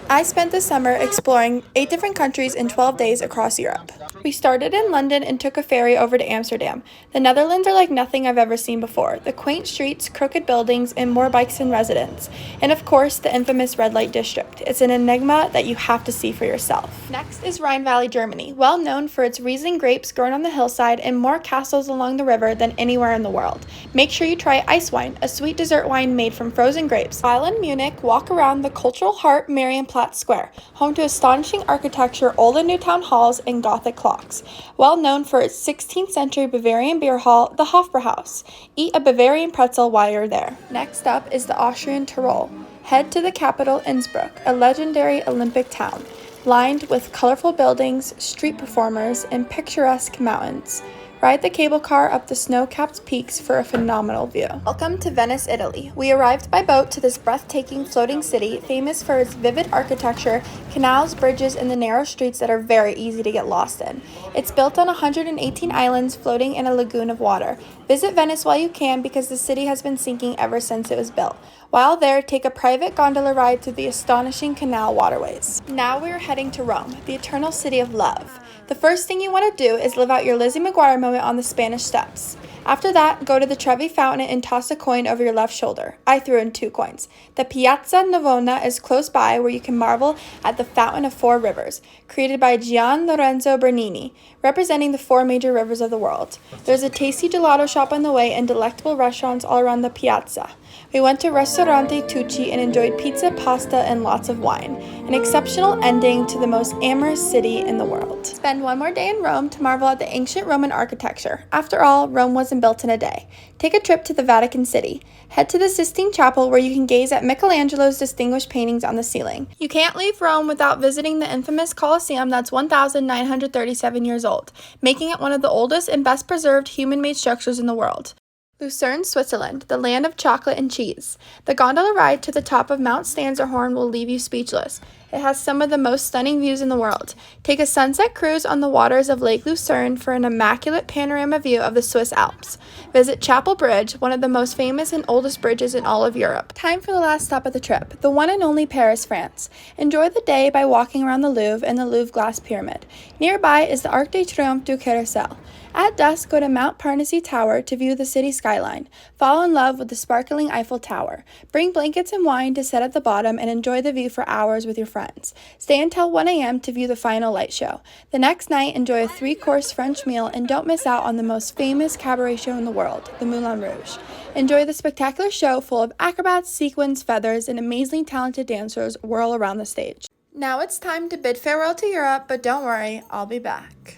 I spent the summer exploring 8 different countries in 12 days across Europe. We started in London and took a ferry over to Amsterdam. The Netherlands are like nothing I've ever seen before. The quaint streets, crooked buildings, and more bikes than residents. And of course, the infamous red light district. It's an enigma that you have to see for yourself. Next is Rhine Valley Germany, well known for its Riesling grapes grown on the hillside and more castles along the river than anywhere in the world. Make sure you try Eiswein, a sweet dessert wine made from frozen grapes. While in Munich, walk around the cultural heart Marienplatz Square, home to astonishing architecture, old and new town halls, and gothic clocks. Well known for its 16th century Bavarian beer hall, the Hofbräuhaus. Eat a Bavarian pretzel while you're there. Next up is the Austrian Tyrol. Head to the capital, Innsbruck, a legendary Olympic town, lined with colorful buildings, street performers, and picturesque mountains. Ride the cable car up the snow-capped peaks for a phenomenal view. Welcome to Venice, Italy. We arrived by boat to this breathtaking floating city, famous for its vivid architecture, canals, bridges, and the narrow streets that are very easy to get lost in. It's built on 118 islands floating in a lagoon of water. Visit Venice while you can because the city has been sinking ever since it was built. While there, take a private gondola ride through the astonishing canal waterways. Now we are heading to Rome, the eternal city of love. The first thing you want to do is live out your Lizzie Mcguire moment on the Spanish Steps. After that, go to the Trevi Fountain and toss a coin over your left shoulder. I threw in 2 coins. The Piazza Navona is close by where you can marvel at the Fountain of 4 Rivers, created by Gian Lorenzo Bernini, representing the 4 major rivers of the world. There's a tasty gelato shop on the way and delectable restaurants all around the piazza. We went to Ristorante Tucci and enjoyed pizza, pasta, and lots of wine. An exceptional ending to the most amorous city in the world. Spend one more day in Rome to marvel at the ancient Roman architecture. After all, Rome wasn't built in a day. Take a trip to the Vatican City. Head to the Sistine Chapel where you can gaze at Michelangelo's distinguished paintings on the ceiling. You can't leave Rome without visiting the infamous Colosseum that's 1,937 years old, making it one of the oldest and best preserved human-made structures in the world. Lucerne, Switzerland, the land of chocolate and cheese. The gondola ride to the top of Mount Stanzerhorn will leave you speechless. It has some of the most stunning views in the world. Take a sunset cruise on the waters of Lake Lucerne for an immaculate panorama view of the Swiss Alps. Visit Chapel Bridge, one of the most famous and oldest bridges in all of Europe. Time for the last stop of the trip, the one and only Paris, France. Enjoy the day by walking around the Louvre and the Louvre Glass Pyramid. Nearby is the Arc de Triomphe du Carrousel. At dusk, go to Mount Parnasse Tower to view the city skyline. Fall in love with the sparkling Eiffel Tower. Bring blankets and wine to set at the bottom and enjoy the view for hours with your friends. Stay until 1 a.m. to view the final light show. The next night, enjoy a 3-course French meal and don't miss out on the most famous cabaret show in the world, the Moulin Rouge. Enjoy the spectacular show full of acrobats, sequins, feathers, and amazingly talented dancers whirl around the stage. Now it's time to bid farewell to Europe, but don't worry, I'll be back.